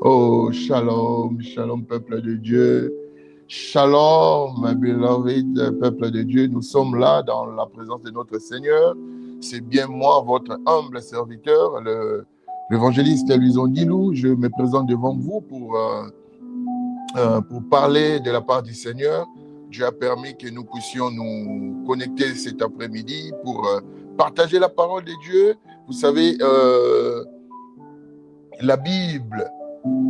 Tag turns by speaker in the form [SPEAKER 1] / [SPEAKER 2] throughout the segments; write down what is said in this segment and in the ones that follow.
[SPEAKER 1] Oh, shalom, shalom, peuple de Dieu. Shalom, beloved peuple de Dieu. Nous sommes là dans la présence de notre Seigneur. C'est bien moi, votre humble serviteur, l'évangéliste Luison Dilou. Je me présente devant vous pour parler de la part du Seigneur. Dieu a permis que nous puissions nous connecter cet après-midi pour partager la parole de Dieu. Vous savez, la Bible,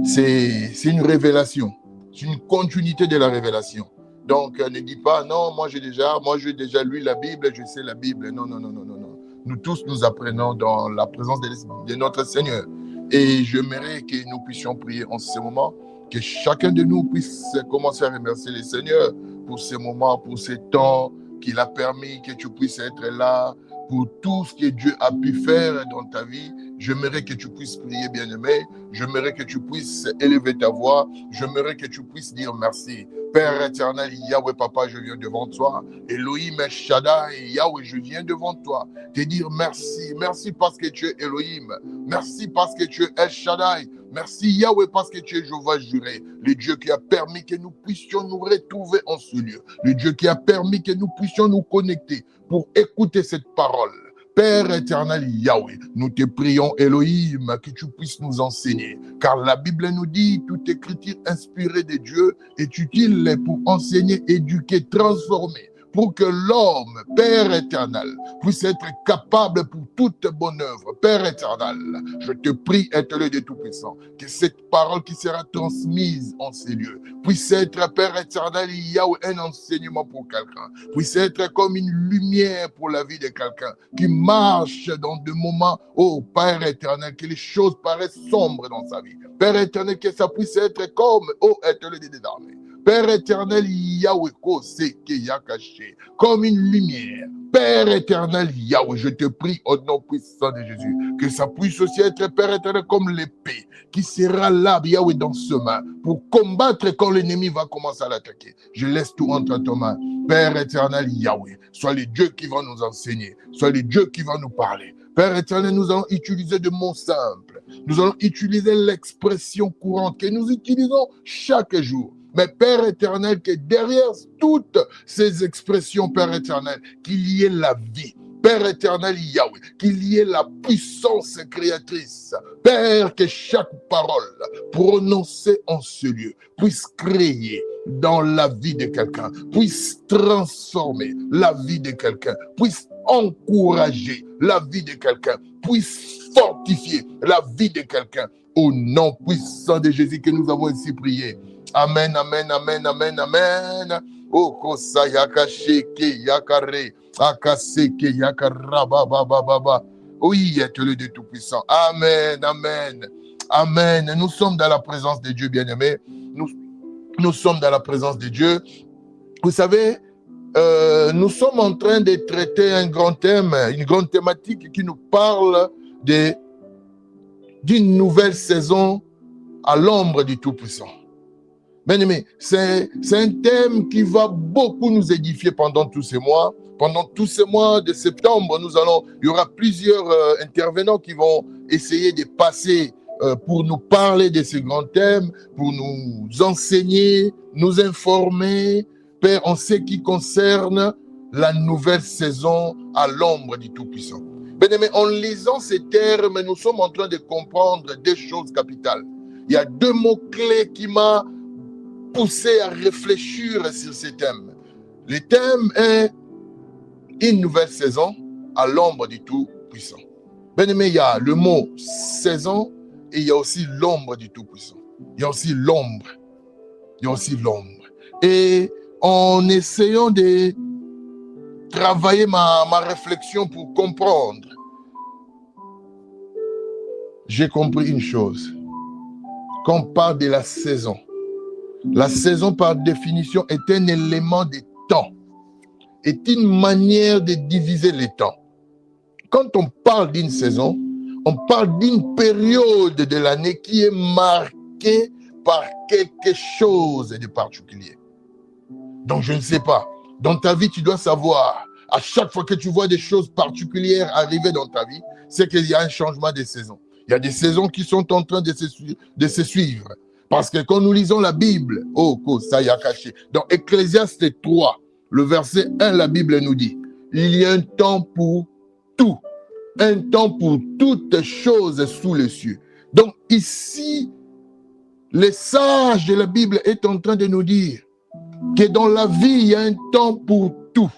[SPEAKER 1] c'est une révélation. C'est une continuité de la révélation. Donc, ne dis pas, non, moi j'ai déjà lu la Bible, je sais la Bible. Non, non, non, non, non, non. Nous tous, nous apprenons dans la présence de notre Seigneur. Et j'aimerais que nous puissions prier en ce moment, que chacun de nous puisse commencer à remercier le Seigneur pour ces moments, pour ces temps qu'il a permis que tu puisses être là, pour tout ce que Dieu a pu faire dans ta vie. J'aimerais que tu puisses prier, bien-aimé. J'aimerais que tu puisses élever ta voix. J'aimerais que tu puisses dire merci. Père éternel, Yahweh, Papa, je viens devant toi. Elohim, El Shaddai, Yahweh, je viens devant toi. Te dire merci. Merci parce que tu es Elohim. Merci parce que tu es El Shaddai. Merci Yahweh parce que tu es Jéhovah Jireh, le Dieu qui a permis que nous puissions nous retrouver en ce lieu. Le Dieu qui a permis que nous puissions nous connecter pour écouter cette parole. Père éternel Yahweh, nous te prions Elohim que tu puisses nous enseigner. Car la Bible nous dit, toute écriture inspirée de Dieu est utile pour enseigner, éduquer, transformer. Pour que l'homme, Père éternel, puisse être capable pour toute bonne œuvre. Père éternel, je te prie, éternel de Tout-Puissant, que cette parole qui sera transmise en ces lieux puisse être, Père éternel, Yahweh, un enseignement pour quelqu'un, puisse être comme une lumière pour la vie de quelqu'un qui marche dans des moments, oh Père éternel, que les choses paraissent sombres dans sa vie. Père éternel, que ça puisse être comme, oh éternel des armées. Père éternel, Yahweh, comme une lumière. Père éternel, Yahweh, je te prie au nom puissant de Jésus, que ça puisse aussi être, Père éternel, comme l'épée qui sera là, Yahweh, dans ce main, pour combattre quand l'ennemi va commencer à l'attaquer. Je laisse tout entre tes mains. Père éternel, Yahweh, sois le Dieu qui va nous enseigner, sois le Dieu qui va nous parler. Père éternel, nous allons utiliser des mots simples. Nous allons utiliser l'expression courante que nous utilisons chaque jour. Mais Père éternel, que derrière toutes ces expressions, Père éternel, qu'il y ait la vie. Père éternel, Yahweh, qu'il y ait la puissance créatrice. Père, que chaque parole prononcée en ce lieu puisse créer dans la vie de quelqu'un, puisse transformer la vie de quelqu'un, puisse encourager la vie de quelqu'un, puisse fortifier la vie de quelqu'un. Au nom puissant de Jésus que nous avons ainsi prié. Amen, amen, amen, amen, amen. Okosa yakasheke yakare, akaseke yakarababababa. Oui, éternel de Tout-Puissant. Amen, amen, amen. Nous sommes dans la présence de Dieu, bien-aimés. Nous sommes dans la présence de Dieu. Vous savez, nous sommes en train de traiter un grand thème, une grande thématique qui nous parle d'une nouvelle saison à l'ombre du Tout-Puissant. Bien-aimés, c'est un thème qui va beaucoup nous édifier pendant tous ces mois. Pendant tous ces mois de septembre, il y aura plusieurs intervenants qui vont essayer de passer pour nous parler de ces grands thèmes, pour nous enseigner, nous informer, Père, en ce qui concerne la nouvelle saison à l'ombre du Tout-Puissant. Bien-aimés, en lisant ces termes, nous sommes en train de comprendre des choses capitales. Il y a deux mots-clés qui m'ont poussé à réfléchir sur ces thèmes. Le thème est une nouvelle saison à l'ombre du Tout-Puissant. Bien-aimé, il y a le mot saison et il y a aussi l'ombre du Tout-Puissant. Il y a aussi l'ombre. Il y a aussi l'ombre. Et en essayant de travailler ma réflexion pour comprendre, j'ai compris une chose. Quand on parle de la saison par définition est un élément de temps, est une manière de diviser les temps. Quand on parle d'une saison, on parle d'une période de l'année qui est marquée par quelque chose de particulier. Donc je ne sais pas, dans ta vie tu dois savoir, à chaque fois que tu vois des choses particulières arriver dans ta vie, c'est qu'il y a un changement de saison. Il y a des saisons qui sont en train de se suivre. Parce que quand nous lisons la Bible, ça y a caché. Dans Ecclésiaste 3, le verset 1, la Bible nous dit, il y a un temps pour tout. Un temps pour toutes choses sous les cieux. Donc ici, les sages de la Bible est en train de nous dire que dans la vie, il y a un temps pour tout.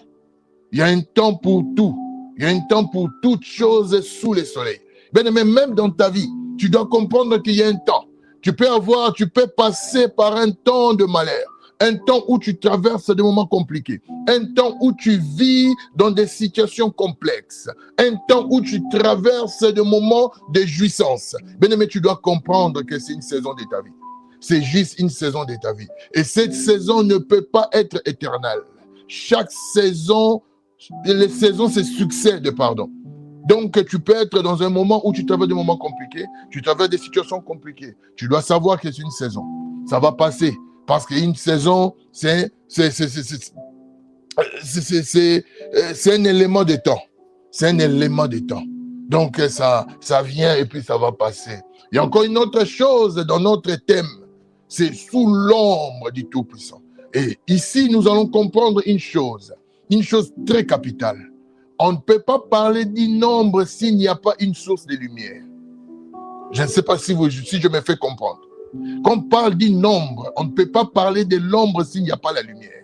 [SPEAKER 1] Il y a un temps pour tout. Il y a un temps pour toutes choses sous le soleil. Mais même dans ta vie, tu dois comprendre qu'il y a un temps. Tu peux passer par un temps de malheur, un temps où tu traverses des moments compliqués, un temps où tu vis dans des situations complexes, un temps où tu traverses des moments de jouissance. Mais tu dois comprendre que c'est une saison de ta vie. C'est juste une saison de ta vie. Et cette saison ne peut pas être éternelle. Chaque saison, les saisons se succèdent, pardon. Donc, tu peux être dans un moment où tu traverses des moments compliqués, tu traverses des situations compliquées. Tu dois savoir que c'est une saison. Ça va passer. Parce qu'une saison, c'est un élément de temps. C'est un élément de temps. Donc, ça vient et puis ça va passer. Il y a encore une autre chose dans notre thème. C'est sous l'ombre du Tout-Puissant. Et ici, nous allons comprendre une chose très capitale. On ne peut pas parler d'une ombre s'il n'y a pas une source de lumière. Je ne sais pas si je me fais comprendre. Quand on parle d'une ombre, on ne peut pas parler de l'ombre s'il n'y a pas la lumière.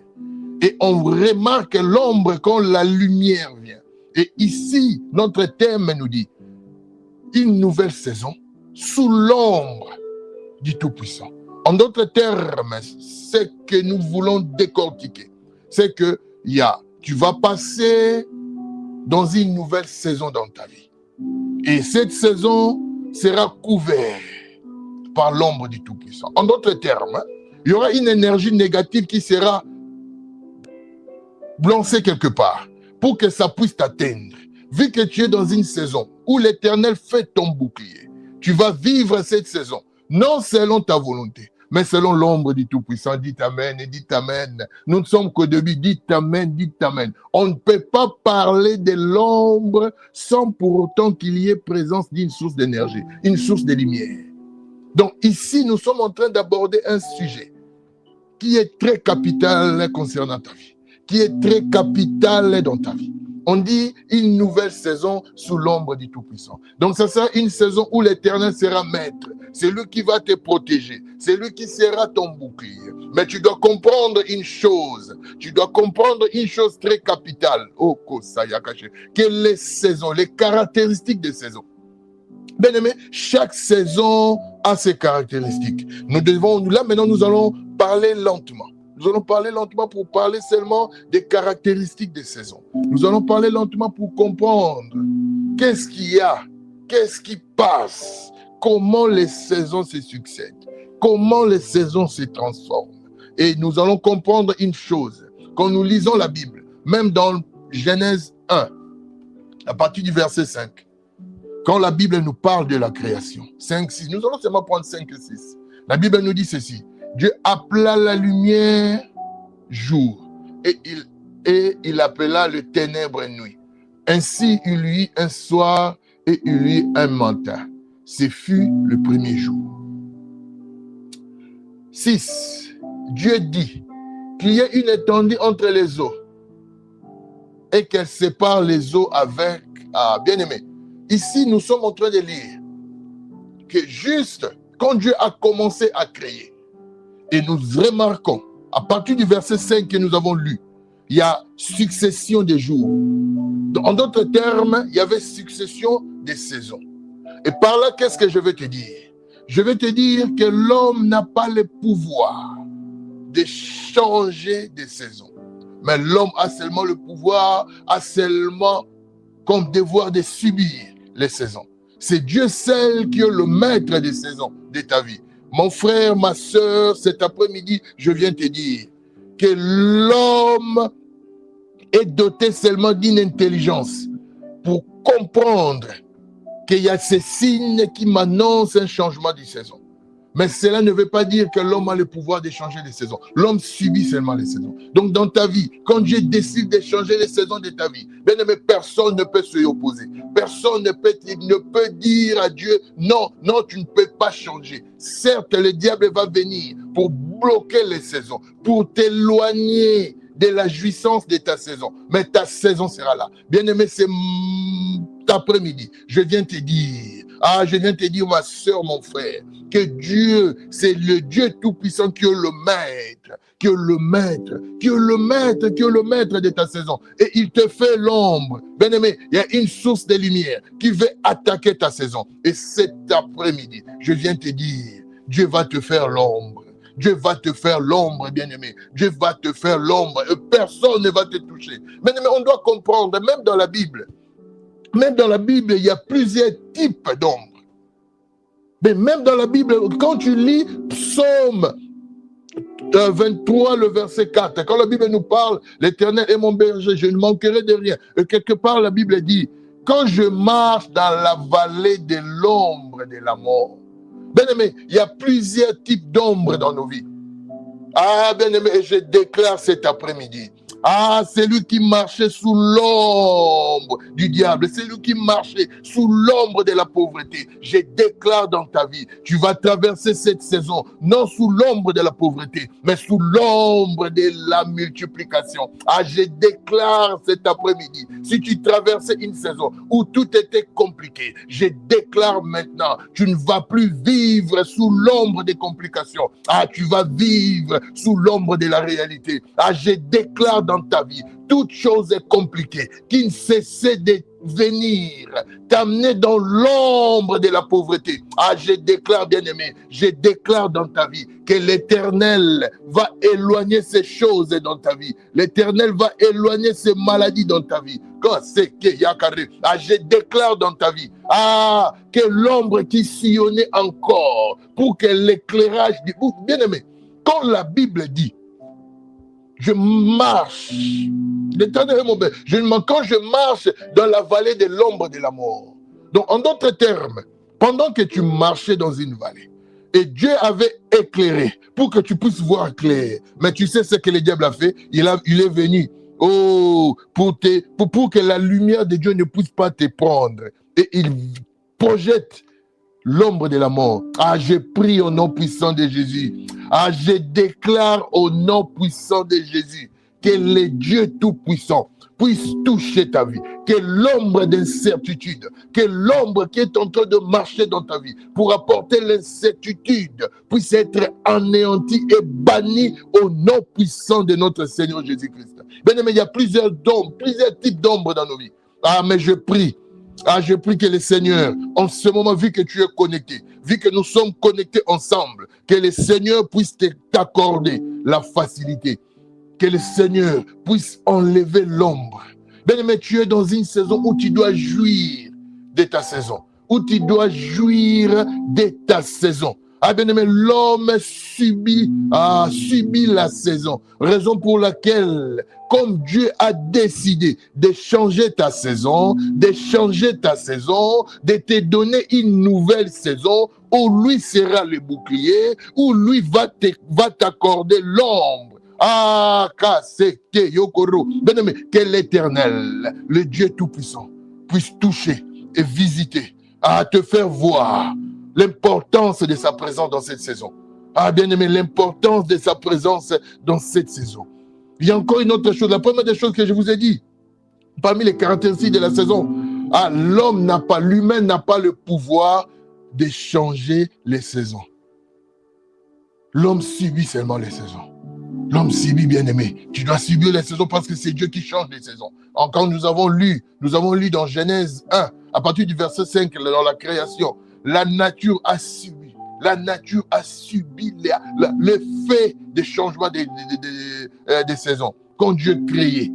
[SPEAKER 1] Et on remarque l'ombre quand la lumière vient. Et ici, notre thème nous dit une nouvelle saison sous l'ombre du Tout-Puissant. En d'autres termes, ce que nous voulons décortiquer, c'est que tu vas passer dans une nouvelle saison dans ta vie. Et cette saison sera couverte par l'ombre du Tout-Puissant. En d'autres termes, il y aura une énergie négative qui sera lancée quelque part pour que ça puisse t'atteindre. Vu que tu es dans une saison où l'Éternel fait ton bouclier, tu vas vivre cette saison, non selon ta volonté, mais selon l'ombre du Tout-Puissant. Dites Amen et dites Amen. Nous ne sommes qu'au début. Dites Amen, dites Amen. On ne peut pas parler de l'ombre sans pour autant qu'il y ait présence d'une source d'énergie, une source de lumière. Donc ici, nous sommes en train d'aborder un sujet qui est très capital concernant ta vie, qui est très capital dans ta vie. On dit une nouvelle saison sous l'ombre du Tout-Puissant. Donc, ça sera une saison où l'Éternel sera maître. C'est lui qui va te protéger. C'est lui qui sera ton bouclier. Mais tu dois comprendre une chose. Tu dois comprendre une chose très capitale. Que les saisons, les caractéristiques des saisons. Bien aimé, chaque saison a ses caractéristiques. Là maintenant, nous allons parler lentement. Nous allons parler lentement pour parler seulement des caractéristiques des saisons. Nous allons parler lentement pour comprendre qu'est-ce qu'il y a, qu'est-ce qui passe, comment les saisons se succèdent, comment les saisons se transforment. Et nous allons comprendre une chose. Quand nous lisons la Bible, même dans Genèse 1, à partir du verset 5, quand la Bible nous parle de la création, 5, 6, nous allons seulement prendre 5 et 6. La Bible nous dit ceci. Dieu appela la lumière jour et il appela le ténèbre nuit. Ainsi il y eut un soir et il y eut un matin. Ce fut le premier jour. 6. Dieu dit qu'il y ait une étendue entre les eaux et qu'elle sépare les eaux avec... Ah, bien-aimé, ici nous sommes en train de lire que juste quand Dieu a commencé à créer, et nous remarquons, à partir du verset 5 que nous avons lu, il y a succession des jours. En d'autres termes, il y avait succession des saisons. Et par là, qu'est-ce que je vais te dire? Je vais te dire que l'homme n'a pas le pouvoir de changer des saisons. Mais l'homme a seulement le pouvoir, a seulement comme devoir de subir les saisons. C'est Dieu seul qui est le maître des saisons de ta vie. Mon frère, ma soeur, cet après-midi, je viens te dire que l'homme est doté seulement d'une intelligence pour comprendre qu'il y a ces signes qui m'annoncent un changement de saison. Mais cela ne veut pas dire que l'homme a le pouvoir de changer les saisons. L'homme subit seulement les saisons. Donc dans ta vie, quand Dieu décide de changer les saisons de ta vie, bien aimé, personne ne peut se opposer. Personne ne peut dire à Dieu, non, non, tu ne peux pas changer. Certes, le diable va venir pour bloquer les saisons, pour t'éloigner de la jouissance de ta saison. Mais ta saison sera là. Bien aimé, c'est après-midi. Je viens te dire, ma soeur, mon frère, que Dieu, c'est le Dieu Tout-Puissant qui est le maître, qui est le maître de ta saison. Et il te fait l'ombre. Bien aimé, il y a une source de lumière qui veut attaquer ta saison. Et cet après-midi, je viens te dire, Dieu va te faire l'ombre. Dieu va te faire l'ombre, bien-aimé. Dieu va te faire l'ombre et personne ne va te toucher. Mais on doit comprendre, même dans la Bible, il y a plusieurs types d'ombres. Mais même dans la Bible, quand tu lis Psaume 23, le verset 4, quand la Bible nous parle, l'Éternel est mon berger, je ne manquerai de rien. Et quelque part, la Bible dit, quand je marche dans la vallée de l'ombre de la mort. Bien-aimé, il y a plusieurs types d'ombres dans nos vies. Ah, bien-aimé, je déclare cet après-midi. Ah, c'est lui qui marchait sous l'ombre du diable. C'est lui qui marchait sous l'ombre de la pauvreté. Je déclare dans ta vie, tu vas traverser cette saison, non sous l'ombre de la pauvreté, mais sous l'ombre de la multiplication. Ah, je déclare cet après-midi, si tu traversais une saison où tout était compliqué, je déclare maintenant, tu ne vas plus vivre sous l'ombre des complications. Ah, tu vas vivre sous l'ombre de la réalité. Ah, je déclare dans ta vie, toute chose est compliquée, qui ne cessait de venir, t'amener dans l'ombre de la pauvreté. Ah, je déclare, bien-aimé, je déclare dans ta vie que l'Éternel va éloigner ces choses dans ta vie. L'Éternel va éloigner ces maladies dans ta vie. Ah, je déclare dans ta vie, ah, que l'ombre qui sillonnait encore, pour que l'éclairage, bien-aimé, quand la Bible dit, je marche. L'Éternel est mon berger. Quand je marche dans la vallée de l'ombre de la mort. Donc, en d'autres termes, pendant que tu marchais dans une vallée, et Dieu avait éclairé pour que tu puisses voir clair. Mais tu sais ce que le diable a fait? Il est venu pour que la lumière de Dieu ne puisse pas te prendre. Et il projette l'ombre de la mort. Ah, je prie au nom puissant de Jésus. Ah, je déclare au nom puissant de Jésus que le Dieu Tout-Puissant puisse toucher ta vie, que l'ombre d'incertitude, que l'ombre qui est en train de marcher dans ta vie pour apporter l'incertitude puisse être anéantie et bannie au nom puissant de notre Seigneur Jésus-Christ. Bien aimé, il y a plusieurs types d'ombres dans nos vies. Ah, mais je prie. Ah, je prie que le Seigneur, en ce moment, vu que tu es connecté, vu que nous sommes connectés ensemble, que le Seigneur puisse t'accorder la facilité, que le Seigneur puisse enlever l'ombre. Bien-aimé, tu es dans une saison où tu dois jouir de ta saison, où tu dois jouir de ta saison. Ah, bien-aimé, l'homme subit la saison. Raison pour laquelle, comme Dieu a décidé de changer ta saison, de te donner une nouvelle saison, où lui sera le bouclier, où lui va t'accorder l'ombre. Ah, Yokoro. Bien-aimé, que l'Éternel, le Dieu Tout-Puissant, puisse toucher et visiter, à te faire voir l'importance de sa présence dans cette saison. Ah, bien-aimé, l'importance de sa présence dans cette saison. Il y a encore une autre chose. La première des choses que je vous ai dit, parmi les caractéristiques de la saison, ah, l'humain n'a pas le pouvoir de changer les saisons. L'homme subit seulement les saisons. L'homme subit, bien-aimé. Tu dois subir les saisons parce que c'est Dieu qui change les saisons. Encore nous avons lu dans Genèse 1, à partir du verset 5, dans la création, la nature a subi l'effet des changements des saisons. Quand Dieu créait,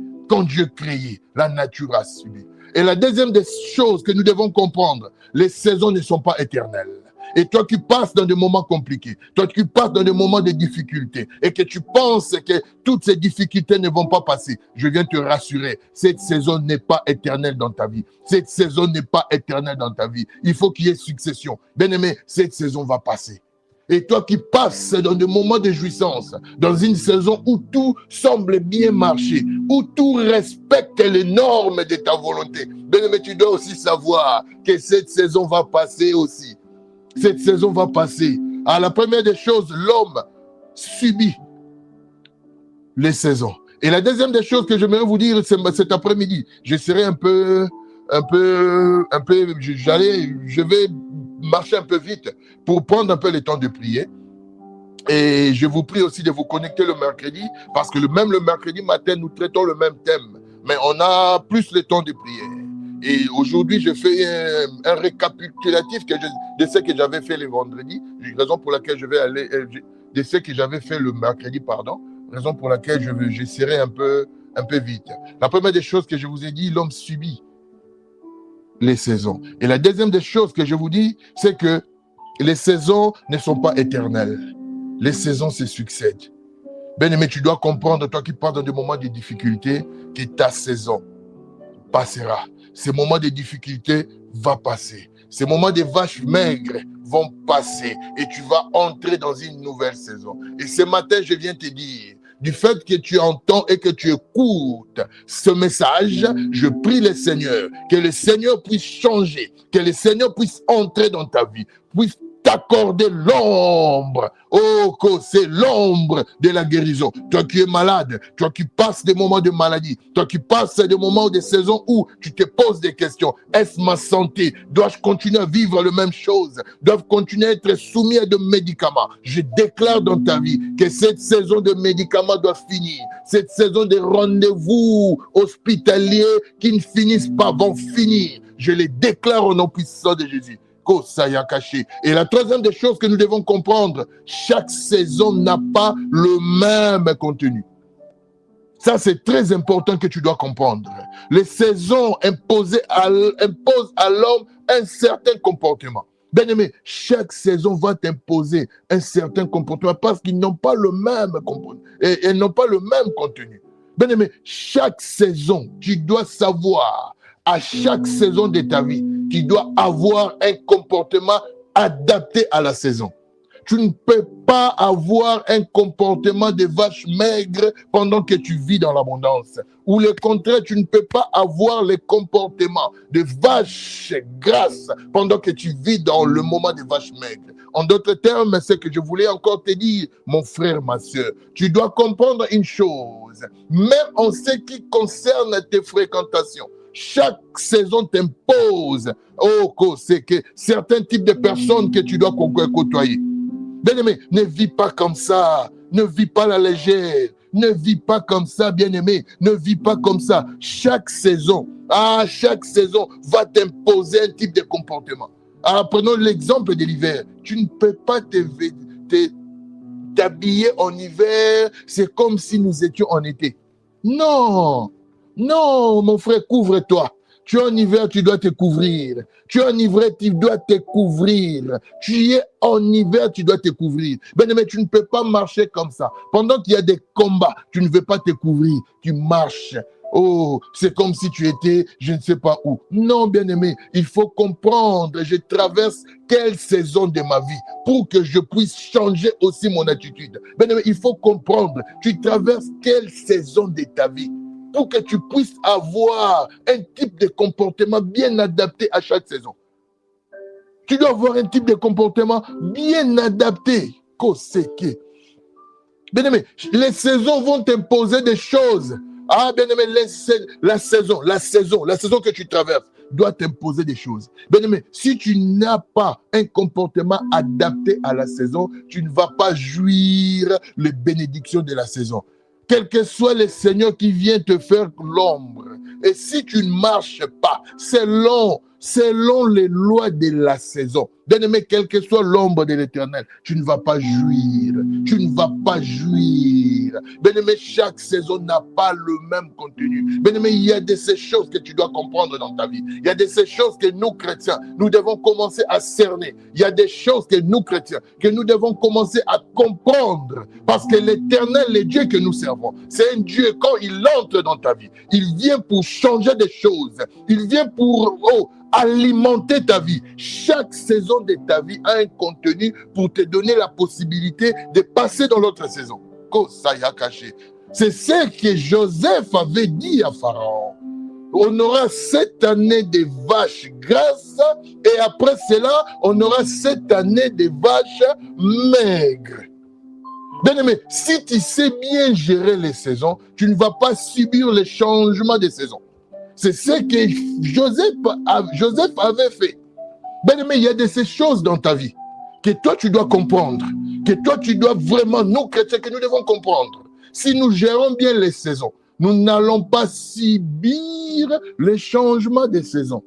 [SPEAKER 1] la nature a subi. Et la deuxième des choses que nous devons comprendre, les saisons ne sont pas éternelles. Et toi qui passes dans des moments compliqués, toi qui passes dans des moments de difficultés, et que tu penses que toutes ces difficultés ne vont pas passer, je viens te rassurer, cette saison n'est pas éternelle dans ta vie. Cette saison n'est pas éternelle dans ta vie. Il faut qu'il y ait succession. Bien-aimé, cette saison va passer. Et toi qui passes dans des moments de jouissance, dans une saison où tout semble bien marcher, où tout respecte les normes de ta volonté, bien-aimé, tu dois aussi savoir que cette saison va passer aussi. Cette saison va passer. Alors, la première des choses, l'homme subit les saisons. Et la deuxième des choses que j'aimerais vous dire cet après-midi, je serai je vais marcher un peu vite pour prendre un peu le temps de prier. Et je vous prie aussi de vous connecter le mercredi, parce que même le mercredi matin, nous traitons le même thème. Mais on a plus le temps de prier. Et aujourd'hui, je fais un récapitulatif de ce que j'avais fait le vendredi, raison pour laquelle je vais aller, de ce que j'avais fait le mercredi, pardon, raison pour laquelle je serai un peu vite. La première des choses que je vous ai dit, l'homme subit les saisons. Et la deuxième des choses que je vous dis, c'est que les saisons ne sont pas éternelles. Les saisons se succèdent. Bien-aimé, tu dois comprendre, toi qui parles dans des moments de difficulté, que ta saison passera. Ces moments de difficulté vont passer. Ces moments de vaches maigres vont passer. Et tu vas entrer dans une nouvelle saison. Et ce matin, je viens te dire, du fait que tu entends et que tu écoutes ce message, je prie le Seigneur, que le Seigneur puisse changer, que le Seigneur puisse entrer dans ta vie, puisse t'accorder l'ombre. Oh, c'est l'ombre de la guérison. Toi qui es malade, toi qui passes des moments de maladie, toi qui passes des moments de saison où tu te poses des questions. Est-ce ma santé? Dois-je continuer à vivre la même chose? Dois-je continuer à être soumis à des médicaments? Je déclare dans ta vie que cette saison de médicaments doit finir. Cette saison de rendez-vous hospitaliers qui ne finissent pas vont finir. Je les déclare au nom puissant de Jésus. Et la troisième des choses que nous devons comprendre, chaque saison n'a pas le même contenu. Ça, c'est très important que tu dois comprendre. Les saisons imposent à l'homme un certain comportement. Bien-aimé, chaque saison va t'imposer un certain comportement parce qu'ils n'ont pas le même comportement et elles n'ont pas le même contenu. Bien-aimé, chaque saison, tu dois savoir, à chaque saison de ta vie, tu dois avoir un comportement adapté à la saison. Tu ne peux pas avoir un comportement de vache maigre pendant que tu vis dans l'abondance. Ou le contraire, tu ne peux pas avoir le comportement de vache grasse pendant que tu vis dans le moment de vache maigre. En d'autres termes, c'est que je voulais encore te dire, mon frère, ma soeur, tu dois comprendre une chose, même en ce qui concerne tes fréquentations. Chaque saison t'impose, c'est que certains types de personnes que tu dois côtoyer. Bien-aimé, ne vis pas comme ça. Ne vis pas la légère. Ne vis pas comme ça, bien-aimé. Ne vis pas comme ça. Chaque saison va t'imposer un type de comportement. Alors, prenons l'exemple de l'hiver. Tu ne peux pas t'habiller en hiver. C'est comme si nous étions en été. Non, mon frère, couvre-toi. Tu es en hiver, tu dois te couvrir. Tu es en hiver, tu dois te couvrir. Tu es en hiver, tu dois te couvrir. Bien-aimé, tu ne peux pas marcher comme ça. Pendant qu'il y a des combats, tu ne veux pas te couvrir. Tu marches. Oh, c'est comme si tu étais, je ne sais pas où. Non, bien-aimé, il faut comprendre. Je traverse quelle saison de ma vie pour que je puisse changer aussi mon attitude. Bien-aimé, il faut comprendre. Tu traverses quelle saison de ta vie pour que tu puisses avoir un type de comportement bien adapté à chaque saison. Tu dois avoir un type de comportement bien adapté. Bien-aimé, les saisons vont t'imposer des choses. Ah, bien-aimé, la saison que tu traverses doit t'imposer des choses. Bien-aimé, si tu n'as pas un comportement adapté à la saison, tu ne vas pas jouir les bénédictions de la saison. Quel que soit le Seigneur qui vient te faire l'ombre. Et si tu ne marches pas, selon les lois de la saison, bien-aimé, quelle que soit l'ombre de l'Éternel, tu ne vas pas jouir. Tu ne vas pas jouir. Bien-aimé, chaque saison n'a pas le même contenu. Bien-aimé, il y a de ces choses que tu dois comprendre dans ta vie. Il y a de ces choses que nous, chrétiens, nous devons commencer à cerner. Il y a des choses que nous, chrétiens, que nous devons commencer à comprendre. Parce que l'Éternel, le Dieu que nous servons, c'est un Dieu, quand il entre dans ta vie, il vient pour changer des choses. Il vient pour alimenter ta vie. Chaque saison de ta vie a un contenu pour te donner la possibilité de passer dans l'autre saison. C'est ce que Joseph avait dit à Pharaon. On aura 7 années de vaches grasses et après cela, on aura 7 années de vaches maigres. Bien-aimé, si tu sais bien gérer les saisons, tu ne vas pas subir les changements des saisons. C'est ce que Joseph avait fait. Bien-aimé, il y a de ces choses dans ta vie que toi tu dois comprendre, que toi tu dois vraiment, nous chrétiens, que nous devons comprendre. Si nous gérons bien les saisons, nous n'allons pas subir les changements des saisons.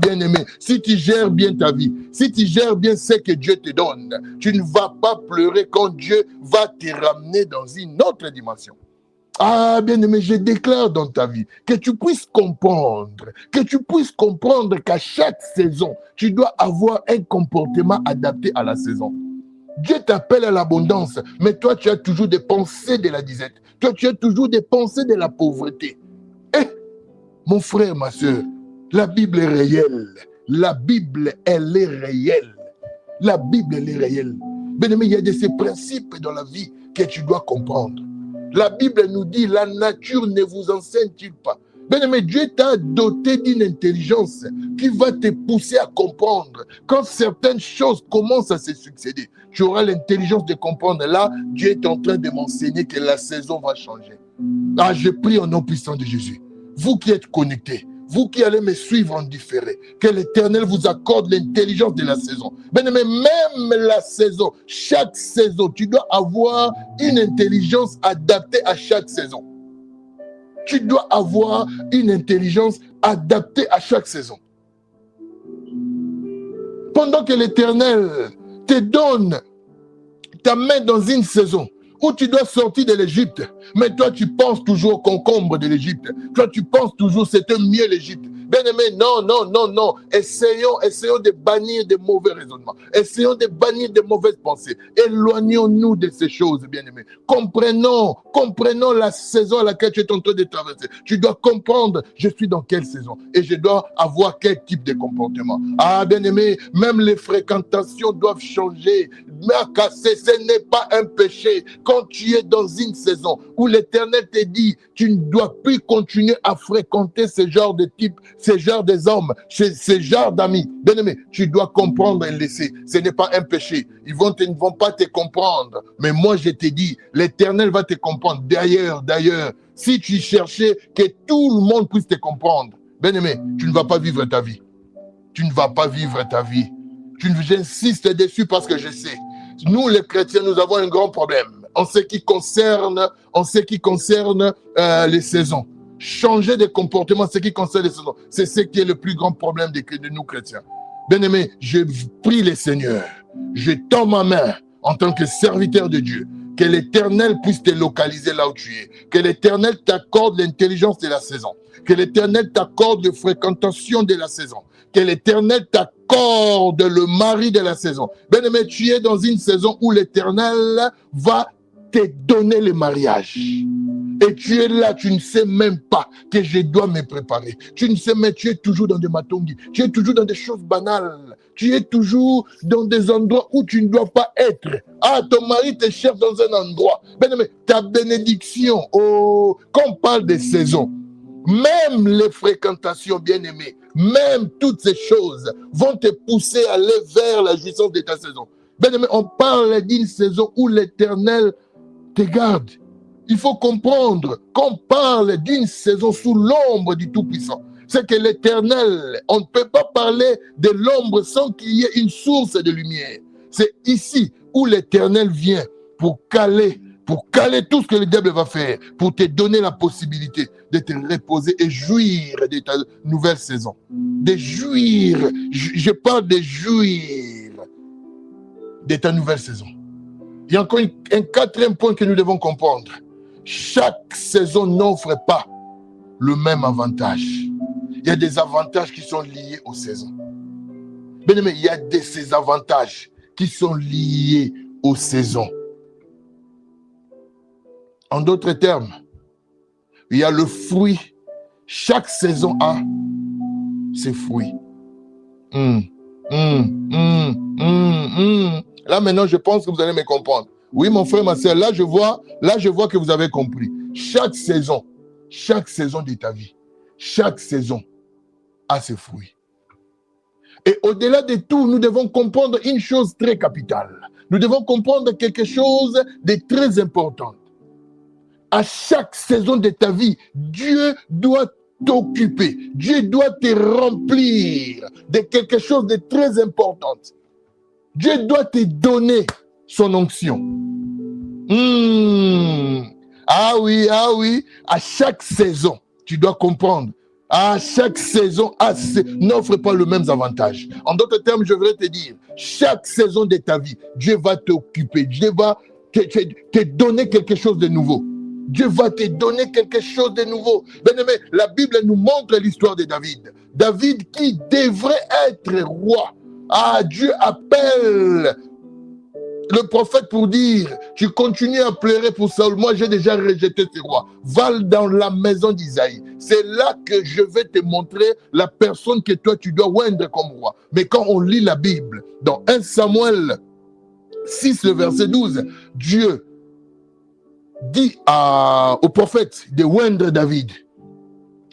[SPEAKER 1] Bien-aimé, si tu gères bien ta vie, si tu gères bien ce que Dieu te donne, tu ne vas pas pleurer quand Dieu va te ramener dans une autre dimension. Bien-aimé, je déclare dans ta vie que tu puisses comprendre qu'à chaque saison, tu dois avoir un comportement adapté à la saison. Dieu t'appelle à l'abondance, mais toi, tu as toujours des pensées de la disette. Toi, tu as toujours des pensées de la pauvreté. Mon frère, ma soeur, la Bible est réelle. La Bible, elle est réelle. La Bible, elle est réelle. Bien-aimé, il y a de ces principes dans la vie que tu dois comprendre. La Bible nous dit, la nature ne vous enseigne-t-il pas? Bien-aimé, Dieu t'a doté d'une intelligence qui va te pousser à comprendre. Quand certaines choses commencent à se succéder, tu auras l'intelligence de comprendre. Là, Dieu est en train de m'enseigner que la saison va changer. Je prie au nom puissant de Jésus. Vous qui êtes connectés, vous qui allez me suivre en différé, que l'Éternel vous accorde l'intelligence de la saison. Bien-aimé, même la saison, chaque saison, tu dois avoir une intelligence adaptée à chaque saison. Tu dois avoir une intelligence adaptée à chaque saison. Pendant que l'Éternel te donne ta main dans une saison où tu dois sortir de l'Égypte, mais toi tu penses toujours au concombre de l'Égypte. Toi tu penses toujours c'était mieux l'Égypte. Bien-aimé, non. Essayons de bannir de mauvais raisonnements. Essayons de bannir de mauvaises pensées. Éloignons-nous de ces choses, bien-aimés. Comprenons la saison à laquelle tu es en train de traverser. Tu dois comprendre, je suis dans quelle saison et je dois avoir quel type de comportement. Bien-aimé, même les fréquentations doivent changer. Ce n'est pas un péché. Quand tu es dans une saison où l'Éternel te dit, tu ne dois plus continuer à fréquenter ce genre de type, ce genre des hommes, ce genre d'amis. Bien-aimé, tu dois comprendre et laisser. Ce n'est pas un péché. Ils ne vont pas te comprendre. Mais moi, je te dis, l'Éternel va te comprendre. D'ailleurs, si tu cherchais que tout le monde puisse te comprendre, bien-aimé, tu ne vas pas vivre ta vie. Tu ne vas pas vivre ta vie. J'insiste dessus parce que je sais. Nous, les chrétiens, nous avons un grand problème en ce qui concerne les saisons. Changer de comportement en ce qui concerne les saisons. C'est ce qui est le plus grand problème de nous chrétiens. Bien-aimé, je prie le Seigneur. Je tends ma main en tant que serviteur de Dieu. Que l'Éternel puisse te localiser là où tu es. Que l'Éternel t'accorde l'intelligence de la saison. Que l'Éternel t'accorde la fréquentation de la saison. Que l'Éternel t'accorde le mari de la saison. Bien-aimé, tu es dans une saison où l'Éternel va te donner le mariage. Et tu es là, tu ne sais même pas que je dois me préparer. Tu ne sais, mais tu es toujours dans des matongi. Tu es toujours dans des choses banales. Tu es toujours dans des endroits où tu ne dois pas être. Ton mari te cherche dans un endroit. Bien-aimé, ta bénédiction, quand on parle des saisons, même les fréquentations, bien-aimées, même toutes ces choses vont te pousser à aller vers la jouissance de ta saison. Bien-aimé, on parle d'une saison où l'Éternel te garde. Il faut comprendre qu'on parle d'une saison sous l'ombre du Tout-Puissant. C'est que l'Éternel, on ne peut pas parler de l'ombre sans qu'il y ait une source de lumière. C'est ici où l'Éternel vient pour caler tout ce que le diable va faire, pour te donner la possibilité de te reposer et jouir de ta nouvelle saison. De jouir, je parle de jouir de ta nouvelle saison. Il y a encore un quatrième point que nous devons comprendre. Chaque saison n'offre pas le même avantage. Il y a des avantages qui sont liés aux saisons. Bien aimé, il y a ces avantages qui sont liés aux saisons. En d'autres termes, il y a le fruit Chaque saison a ses fruits. Là, maintenant, je pense que vous allez me comprendre. Oui, mon frère, ma soeur, là, je vois que vous avez compris. Chaque saison de ta vie, chaque saison a ses fruits. Et au-delà de tout, nous devons comprendre une chose très capitale. Nous devons comprendre quelque chose de très important. À chaque saison de ta vie, Dieu doit t'occuper. Dieu doit te remplir de quelque chose de très important. Dieu doit te donner son onction. Ah oui, à chaque saison, tu dois comprendre. À chaque saison, n'offre pas le même avantage. En d'autres termes, je voudrais te dire, chaque saison de ta vie, Dieu va t'occuper. Dieu va te donner quelque chose de nouveau. Dieu va te donner quelque chose de nouveau. Bien-aimé, la Bible nous montre l'histoire de David. David qui devrait être roi. Ah, Dieu appelle le prophète pour dire, tu continues à pleurer pour Saül, moi j'ai déjà rejeté ce roi. Va dans la maison d'Isaïe. C'est là que je vais te montrer la personne que toi tu dois oindre comme roi. Mais quand on lit la Bible, dans 1 Samuel 6, le verset 12, Dieu dit au prophète de oindre David.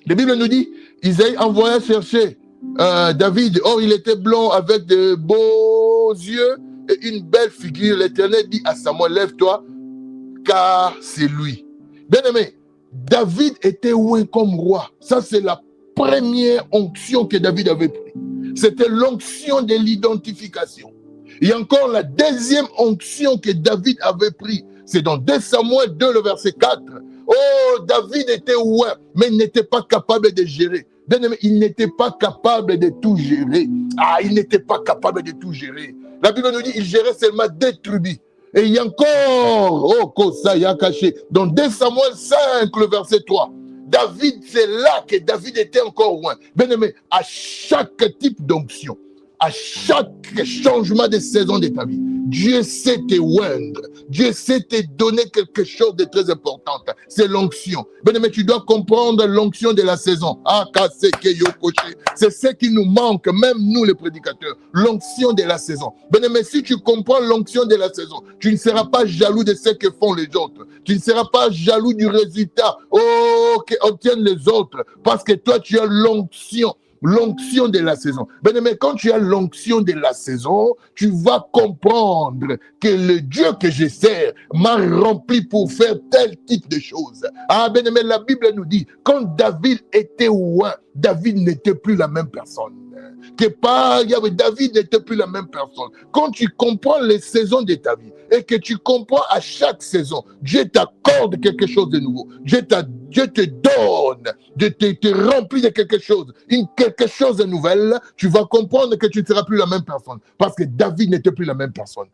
[SPEAKER 1] La Bible nous dit, Isaïe envoya chercher David. Or, il était blond avec de beaux yeux et une belle figure. L'Éternel dit à Samuel, lève-toi, car c'est lui. Bien-aimé, David était oint comme roi. Ça, c'est la première onction que David avait prise. C'était l'onction de l'identification. Et encore la deuxième onction que David avait prise, c'est dans 2 Samuel 2, le verset 4. Oh, David était oint, mais il n'était pas capable de gérer. Bien-aimé, il n'était pas capable de tout gérer. Ah, il n'était pas capable de tout gérer. La Bible nous dit qu'il gérait seulement 2 tribus. Et il y a encore, oh, Kosa, il y a caché, dans 2 Samuel 5, le verset 3. David, c'est là que David était encore loin. Bien-aimé, à chaque type d'onction, à chaque changement de saison de ta vie, Dieu sait te oindre. Dieu sait te donner quelque chose de très important. C'est l'onction. Mais tu dois comprendre l'onction de la saison. C'est ce qui nous manque, même nous les prédicateurs. L'onction de la saison. Mais si tu comprends l'onction de la saison, tu ne seras pas jaloux de ce que font les autres. Tu ne seras pas jaloux du résultat qu'obtiennent les autres. Parce que toi, tu as l'onction. L'onction de la saison. Mais quand tu as l'onction de la saison, tu vas comprendre que le Dieu que je sers m'a rempli pour faire tel type de choses. Ah, bien aimé, la Bible nous dit, quand David était oint, David n'était plus la même personne. David n'était plus la même personne. Quand tu comprends les saisons de ta vie et que tu comprends à chaque saison, Dieu t'accorde quelque chose de nouveau. Dieu te donne, te remplit de quelque chose de nouvelle. Tu vas comprendre que tu ne seras plus la même personne. Parce que David n'était plus la même personne.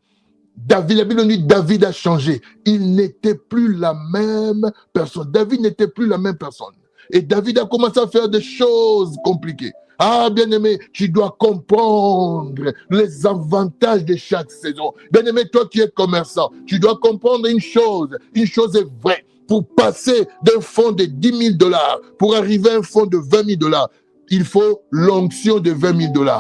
[SPEAKER 1] La Bible nous dit David a changé. Il n'était plus la même personne. David n'était plus la même personne. Et David a commencé à faire des choses compliquées. Ah, bien-aimé, tu dois comprendre les avantages de chaque saison. Bien-aimé, toi qui es commerçant, tu dois comprendre une chose est vraie. Pour passer d'un fonds de 10 000 $, pour arriver à un fonds de 20 000 $, il faut l'onction de 20 000 $.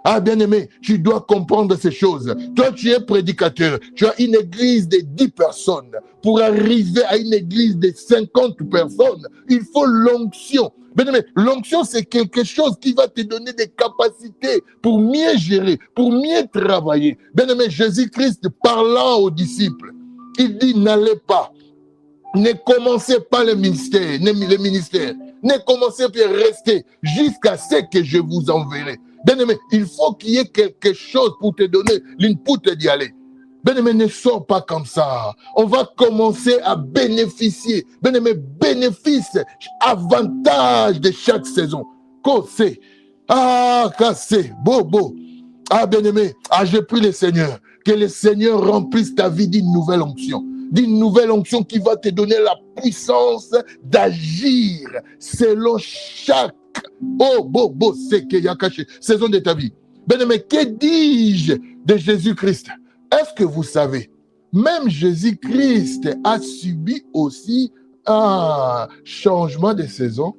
[SPEAKER 1] Ah, bien-aimé, tu dois comprendre ces choses. Toi, tu es prédicateur. Tu as une église de 10 personnes. Pour arriver à une église de 50 personnes, il faut l'onction. Bien-aimé, l'onction, c'est quelque chose qui va te donner des capacités pour mieux gérer, pour mieux travailler. Bien-aimé, Jésus-Christ parlant aux disciples, il dit, n'allez pas. Ne commencez pas le ministère. Ne commencez pas à rester jusqu'à ce que je vous enverrai. Bien-aimé, il faut qu'il y ait quelque chose pour te donner l'input d'y aller. Bien-aimé, ne sors pas comme ça. On va commencer à bénéficier. Bien-aimé, bénéfice, avantage de chaque saison. Cassé. Ah, cassé. Beau. Ah, bien-aimé, je prie le Seigneur. Que le Seigneur remplisse ta vie d'une nouvelle onction. D'une nouvelle onction qui va te donner la puissance d'agir selon chaque c'est qu'il y a caché saison de ta vie. Mais que dis-je de Jésus-Christ? Est-ce que vous savez, même Jésus-Christ a subi aussi un changement de saison?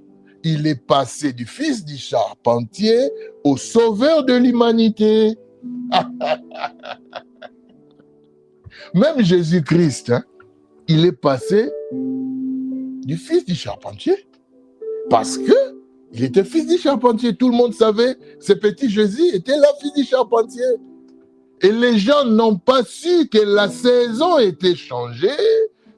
[SPEAKER 1] il est passé du fils du charpentier au sauveur de l'humanité. Même Jésus-Christ, hein, il est passé du fils du charpentier. Parce que il était fils du charpentier. Tout le monde savait, ce petit Jésus était le fils du charpentier. Et les gens n'ont pas su que la saison était changée.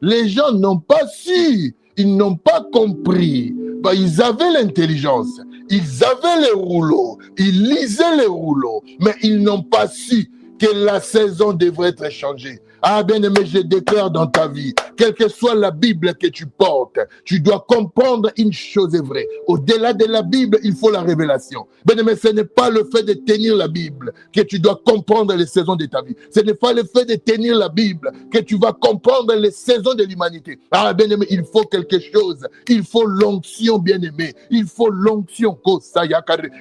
[SPEAKER 1] Les gens n'ont pas su. Ils n'ont pas compris. Ben, ils avaient l'intelligence. Ils avaient les rouleaux. Ils lisaient les rouleaux. Mais ils n'ont pas su que la saison devrait être changée. Ah, bien-aimé, je déclare dans ta vie, quelle que soit la Bible que tu portes, tu dois comprendre une chose est vraie. Au-delà de la Bible, il faut la révélation. Bien-aimé, ce n'est pas le fait de tenir la Bible que tu dois comprendre les saisons de ta vie. Ce n'est pas le fait de tenir la Bible que tu vas comprendre les saisons de l'humanité. Ah, bien-aimé, il faut quelque chose. Il faut l'onction, bien-aimé. Il faut l'onction,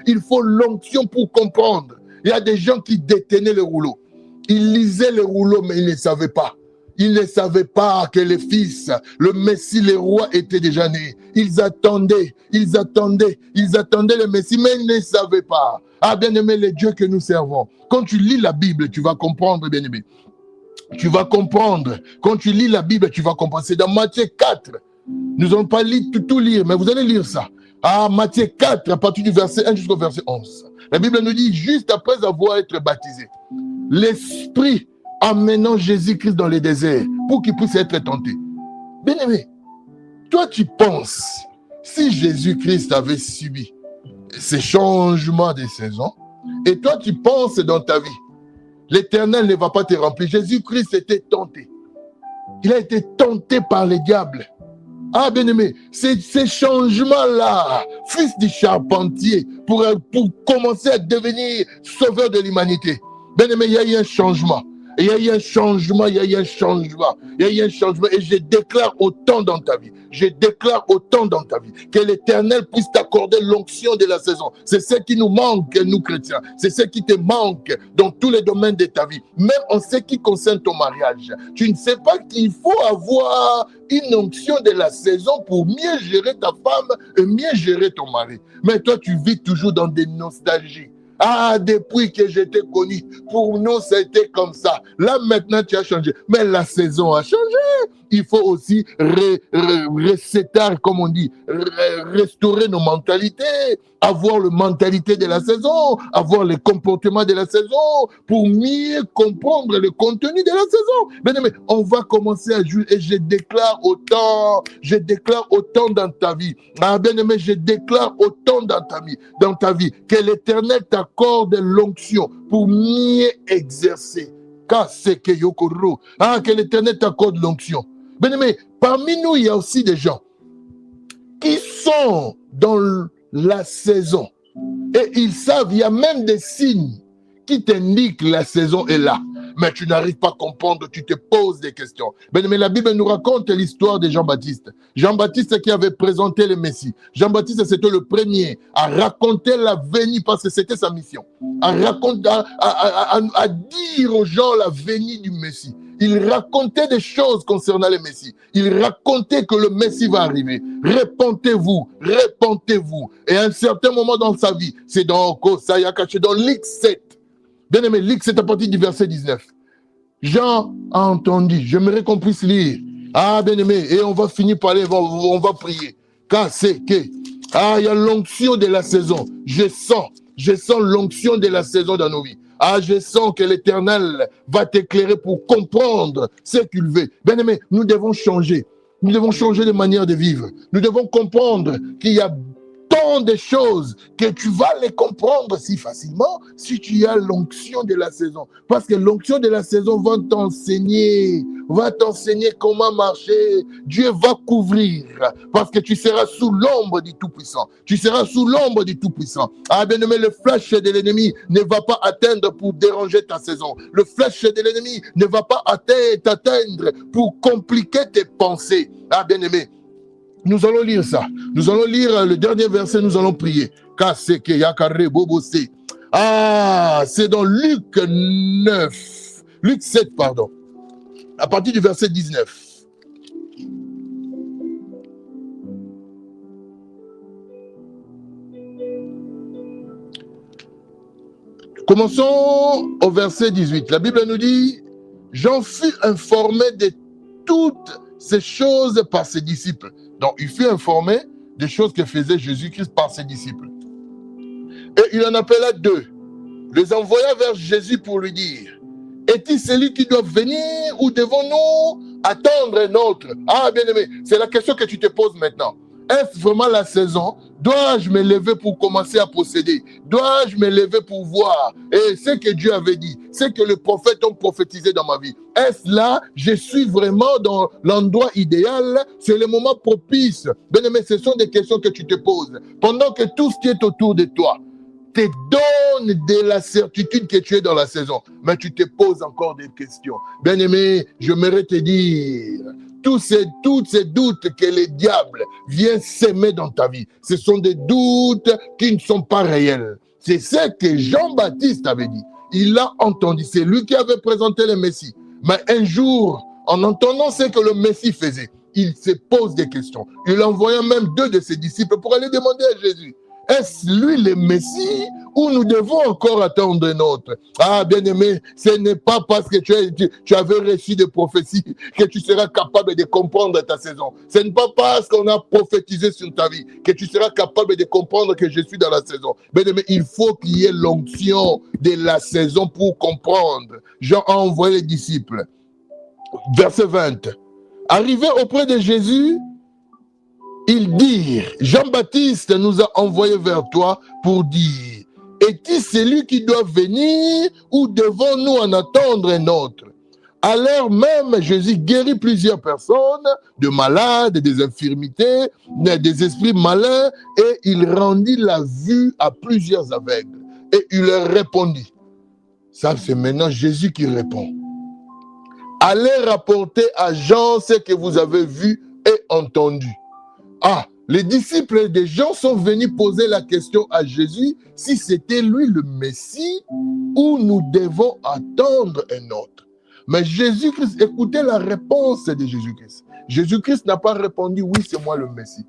[SPEAKER 1] il faut l'onction pour comprendre. Il y a des gens qui détenaient le rouleau. Ils lisaient le rouleau, mais ils ne savaient pas. Ils ne savaient pas que le Fils, le Messie, le roi étaient déjà nés. Ils attendaient le Messie, mais ils ne savaient pas. Ah, bien-aimé, le Dieu que nous servons. Quand tu lis la Bible, tu vas comprendre, bien-aimé. Tu vas comprendre. Quand tu lis la Bible, tu vas comprendre. C'est dans Matthieu 4. Nous n'allons pas tout lire, mais vous allez lire ça. Ah, Matthieu 4, à partir du verset 1 jusqu'au verset 11. La Bible nous dit, juste après avoir été baptisé, l'Esprit amenant Jésus-Christ dans le désert pour qu'il puisse être tenté. Bien-aimé, toi tu penses, si Jésus-Christ avait subi ces changements de saison, et toi tu penses dans ta vie, l'Éternel ne va pas te remplir. Jésus-Christ était tenté. Il a été tenté par le diable. Ah, bien-aimé, ces changements-là, fils du charpentier, pour commencer à devenir sauveur de l'humanité. Bien-aimé, il y a eu un changement. Il y a eu un changement. Et je déclare autant dans ta vie. Que l'Éternel puisse t'accorder l'onction de la saison. C'est ce qui nous manque, nous chrétiens. C'est ce qui te manque dans tous les domaines de ta vie. Même en ce qui concerne ton mariage. Tu ne sais pas qu'il faut avoir une onction de la saison pour mieux gérer ta femme et mieux gérer ton mari. Mais toi, tu vis toujours dans des nostalgies. Ah, depuis que j'étais connu, pour nous, c'était comme ça. Là, maintenant, tu as changé. Mais la saison a changé. Il faut aussi resetter, comme on dit, restaurer nos mentalités, avoir la mentalité de la saison, avoir les comportements de la saison, pour mieux comprendre le contenu de la saison. Bien aimé, on va commencer à jouer et je déclare autant dans ta vie. Ah, bien aimé, je déclare autant dans ta vie, que l'Éternel t'accorde l'onction pour mieux exercer. Que l'Éternel t'accorde l'onction. Bien aimé, parmi nous, il y a aussi des gens qui sont dans la saison. Et ils savent, il y a même des signes qui t'indiquent que la saison est là. Mais tu n'arrives pas à comprendre, tu te poses des questions. Bien aimé, la Bible nous raconte l'histoire de Jean-Baptiste. Jean-Baptiste qui avait présenté le Messie. Jean-Baptiste, c'était le premier à raconter la venue parce que c'était sa mission. À dire aux gens la venue du Messie. Il racontait des choses concernant le Messie. Il racontait que le Messie va arriver. Repentez-vous. Et à un certain moment dans sa vie, c'est dans Luc 7. Bien aimé, Luc 7 à partir du verset 19. Jean a entendu. J'aimerais qu'on puisse lire. Ah, bien aimé, et on va finir par aller, on va prier. Car c'est que, il y a l'onction de la saison. Je sens l'onction de la saison dans nos vies. Ah, je sens que l'Éternel va t'éclairer pour comprendre ce qu'il veut. Bien aimé, nous devons changer. Nous devons changer de manière de vivre. Nous devons comprendre qu'il y a tant de choses que tu vas les comprendre si facilement si tu as l'onction de la saison. Parce que l'onction de la saison va t'enseigner comment marcher. Dieu va couvrir parce que tu seras sous l'ombre du Tout-Puissant. Ah, bien aimé, le flèche de l'ennemi ne va pas atteindre pour déranger ta saison. Le flèche de l'ennemi ne va pas t'atteindre pour compliquer tes pensées. Ah, bien aimé, nous allons lire ça. Nous allons lire le dernier verset, nous allons prier. Ah, c'est dans Luc 7, pardon. À partir du verset 19. Commençons au verset 18. La Bible nous dit, Jean fut informé de toutes ces choses par ses disciples. Donc, il fut informé des choses que faisait Jésus-Christ par ses disciples. Et il en appela deux, les envoya vers Jésus pour lui dire, est-il celui qui doit venir ou devons-nous attendre un autre? Ah, bien-aimé, c'est la question que tu te poses maintenant. Est-ce vraiment la saison? Dois-je me lever pour commencer à posséder? Dois-je me lever pour voir? Et ce que Dieu avait dit, ce que les prophètes ont prophétisé dans ma vie. Est-ce là, je suis vraiment dans l'endroit idéal? C'est le moment propice. Bien-aimé, ce sont des questions que tu te poses. Pendant que tout ce qui est autour de toi te donne de la certitude que tu es dans la saison. Mais tu te poses encore des questions. Bien-aimé, j'aimerais te dire, tous ces doutes que le diable vient s'aimer dans ta vie, ce sont des doutes qui ne sont pas réels. C'est ce que Jean-Baptiste avait dit. Il a entendu, c'est lui qui avait présenté le Messie. Mais un jour, en entendant ce que le Messie faisait, il se pose des questions. Il envoya même deux de ses disciples pour aller demander à Jésus, est-ce lui le Messie ou nous devons encore attendre un autre? Ah, bien-aimé, ce n'est pas parce que tu avais reçu des prophéties que tu seras capable de comprendre ta saison. Ce n'est pas parce qu'on a prophétisé sur ta vie que tu seras capable de comprendre que je suis dans la saison. Bien-aimé, il faut qu'il y ait l'onction de la saison pour comprendre. Jean a envoyé les disciples. Verset 20. Arrivé auprès de Jésus, ils dirent, Jean-Baptiste nous a envoyés vers toi pour dire, est-il celui qui doit venir ou devons-nous en attendre un autre? À l'heure même, Jésus guérit plusieurs personnes, de malades, des infirmités, des esprits malins, et il rendit la vue à plusieurs aveugles. Et il leur répondit, ça c'est maintenant Jésus qui répond, allez rapporter à Jean ce que vous avez vu et entendu. Ah, les disciples de Jean sont venus poser la question à Jésus si c'était lui le Messie ou nous devons attendre un autre. Mais Jésus-Christ, écoutez la réponse de Jésus-Christ. Jésus-Christ n'a pas répondu, oui, c'est moi le Messie.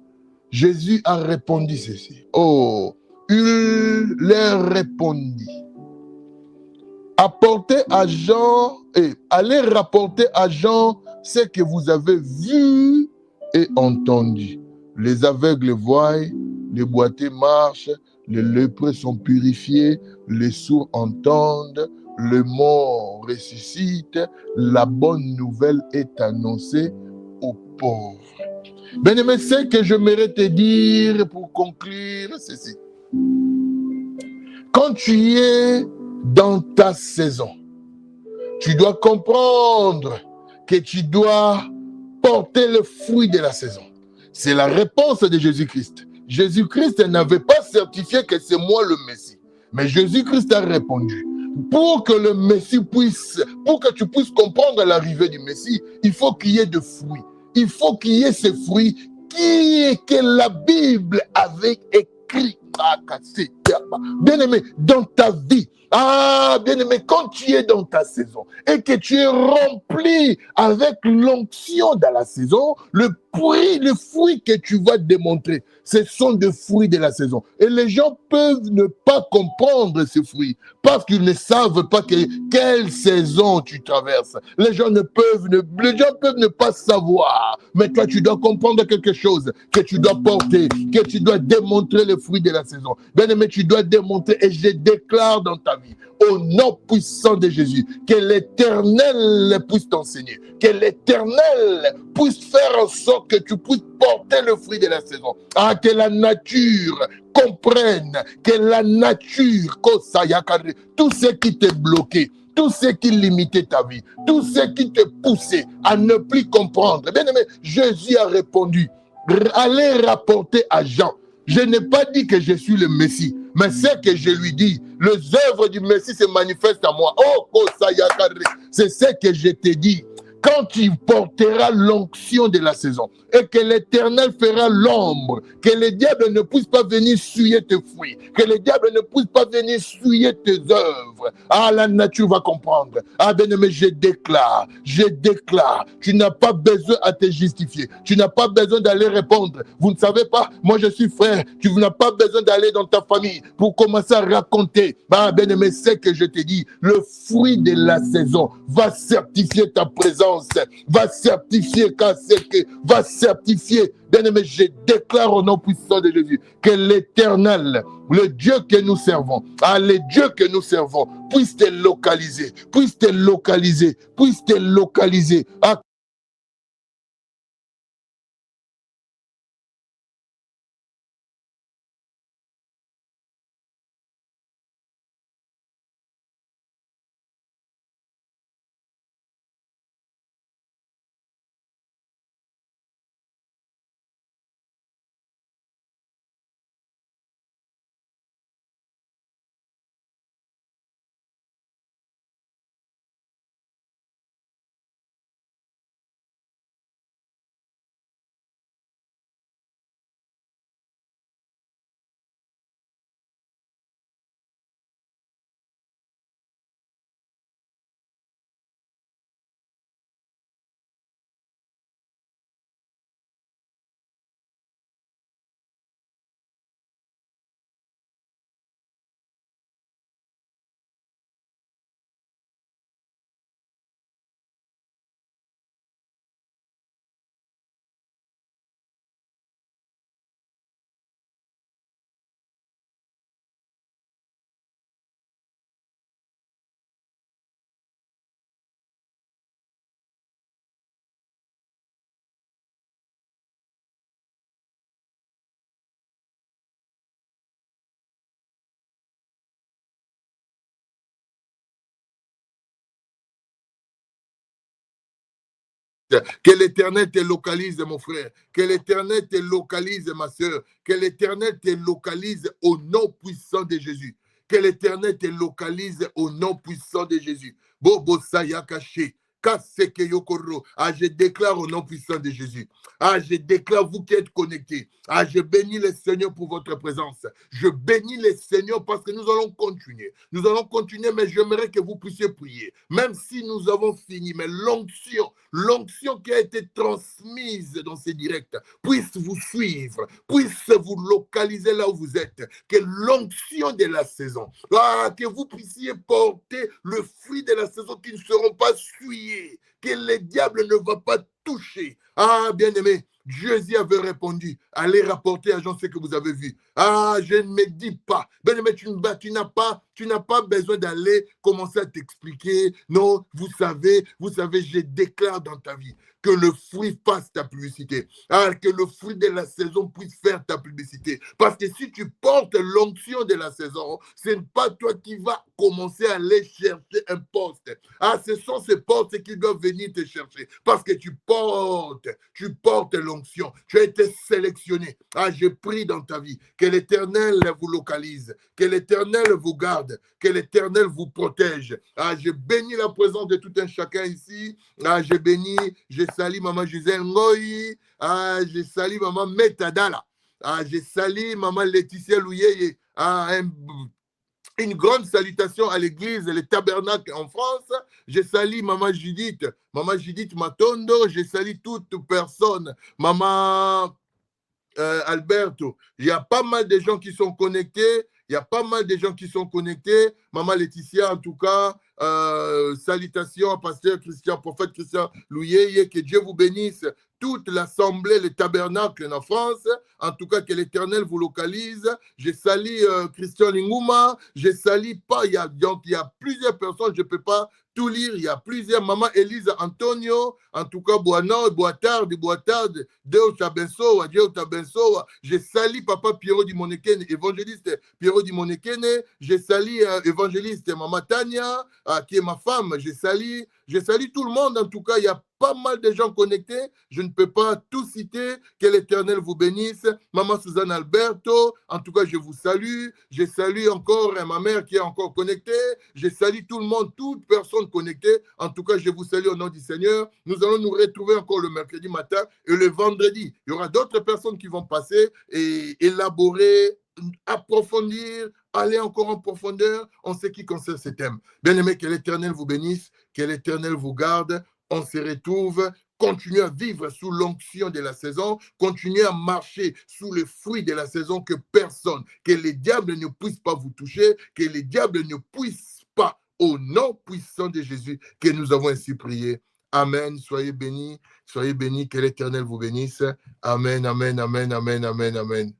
[SPEAKER 1] Jésus a répondu ceci. Oh, il leur répondit. Apportez à Jean, et allez rapporter à Jean ce que vous avez vu et entendu. Les aveugles voient, les boiteux marchent, les lépreux sont purifiés, les sourds entendent, les morts ressuscitent, la bonne nouvelle est annoncée aux pauvres. Bien-aimé, ce que j'aimerais te dire pour conclure, c'est ceci. Quand tu es dans ta saison, tu dois comprendre que tu dois porter le fruit de la saison. C'est la réponse de Jésus-Christ. Jésus-Christ n'avait pas certifié que c'est moi le Messie. Mais Jésus-Christ a répondu. Pour que le Messie pour que tu puisses comprendre l'arrivée du Messie, il faut qu'il y ait de fruits. Il faut qu'il y ait ces fruits que la Bible avait écrit. Bien-aimé, dans ta vie, bien-aimé, quand tu es dans ta saison et que tu es rempli avec l'onction dans la saison, le fruit que tu vas démontrer, ce sont des fruits de la saison. Et les gens peuvent ne pas comprendre ces fruits parce qu'ils ne savent pas quelle saison tu traverses. Les gens peuvent ne pas savoir. Mais toi, tu dois comprendre quelque chose que tu dois porter, que tu dois démontrer les fruits de la saison. Bien-aimé, tu dois démontrer et je déclare dans ta vie, au nom puissant de Jésus, que l'Éternel puisse t'enseigner, que l'Éternel puisse faire en sorte que tu puisses porter le fruit de la saison. Que la nature comprenne, que la nature, tout ce qui t'est bloqué, tout ce qui limitait ta vie, tout ce qui te poussait à ne plus comprendre. Bien aimé, Jésus a répondu, allez rapporter à Jean. Je n'ai pas dit que je suis le Messie, mais c'est que je lui dis, les œuvres du Messie se manifestent à moi. Oh, c'est ce que je te dis. quand tu porteras l'onction de la saison et que l'Éternel fera l'ombre, que le diable ne puisse pas venir souiller tes fruits, que le diable ne puisse pas venir souiller tes œuvres. Ah, la nature va comprendre. Ah, bien-aimé, je déclare, tu n'as pas besoin à te justifier, tu n'as pas besoin d'aller répondre. Vous ne savez pas, moi je suis frère, tu n'as pas besoin d'aller dans ta famille pour commencer à raconter. Ah, bien-aimé, c'est que je te dis, le fruit de la saison va certifier ta présence, va certifier va certifier. Bien-aimé, je déclare au nom puissant de Jésus que l'Éternel, le Dieu que nous servons, le Dieu que nous servons, puisse te localiser, puisse te localiser, puisse te localiser. Que l'Éternel te localise, mon frère. Que l'Éternel te localise, ma soeur. Que l'Éternel te localise au nom puissant de Jésus. Que l'Éternel te localise au nom puissant de Jésus. Bobo Sayakashi. Ah, je déclare au nom puissant de Jésus. Ah, je déclare, vous qui êtes connectés. Ah, je bénis le Seigneur pour votre présence. Je bénis le Seigneur parce que nous allons continuer. Nous allons continuer, mais j'aimerais que vous puissiez prier. Même si nous avons fini, mais l'onction qui a été transmise dans ces directs puisse vous suivre, puisse vous localiser là où vous êtes. Que l'onction de la saison, que vous puissiez porter le fruit de la saison qui ne seront pas souillés, que le diable ne va pas toucher. Ah, bien-aimé, Jésus avait répondu, allez rapporter à Jean ce que vous avez vu. Ah, je ne me dis pas. Bien-aimé, tu n'as pas besoin d'aller commencer à t'expliquer. Non, vous savez, je déclare dans ta vie que le fruit fasse ta publicité. Ah, que le fruit de la saison puisse faire ta publicité. Parce que si tu portes l'onction de la saison, ce n'est pas toi qui vas commencer à aller chercher un poste. Ah, ce sont ces postes qui doivent venir te chercher. Parce que tu portes l'onction. Tu as été sélectionné. Ah, je prie dans ta vie que l'Éternel vous localise, que l'Éternel vous garde, que l'Éternel vous protège. Ah, je bénis la présence de tout un chacun ici. Ah, je salue Maman Gisèle Ngoyi. Ah, je salue Maman Metadala. Ah, je salue Maman Laetitia Louyeye. Ah, une grande salutation à l'église, le tabernacle en France. Je salue Maman Judith Matondo. Je salue toute personne. Maman Alberto. Il y a pas mal de gens qui sont connectés. Maman Laetitia, en tout cas, salutations à Pasteur Christian, prophète Christian Louyeye, que Dieu vous bénisse. Toute l'assemblée, le tabernacle en France, en tout cas que l'Éternel vous localise. Je salue Christian Linguma, je salue pas, il y a plusieurs personnes, je ne peux pas tout lire, il y a plusieurs, Maman Elisa Antonio, en tout cas, Boitard, Deo Tabensoa, je salue Papa Pierrot Dimonekene, évangéliste Pierrot Dimonekene, je salue évangéliste Maman Tania, qui est ma femme, je salue tout le monde, en tout cas, il y a pas mal de gens connectés. Je ne peux pas tout citer. Que l'Éternel vous bénisse. Maman Suzanne Alberto, en tout cas, je vous salue. Je salue encore ma mère qui est encore connectée. Je salue tout le monde, toute personne connectée. En tout cas, je vous salue au nom du Seigneur. Nous allons nous retrouver encore le mercredi matin et le vendredi. Il y aura d'autres personnes qui vont passer et élaborer, approfondir, aller encore en profondeur en ce qui concerne ce thème. Bien-aimés, que l'Éternel vous bénisse, que l'Éternel vous garde. On se retrouve. Continuez à vivre sous l'onction de la saison. Continuez à marcher sous les fruits de la saison. Que personne, que les diables ne puissent pas vous toucher, que les diables ne puissent pas, au nom puissant de Jésus, que nous avons ainsi prié. Amen. Soyez bénis, que l'Éternel vous bénisse. Amen, amen, amen, amen, amen, amen.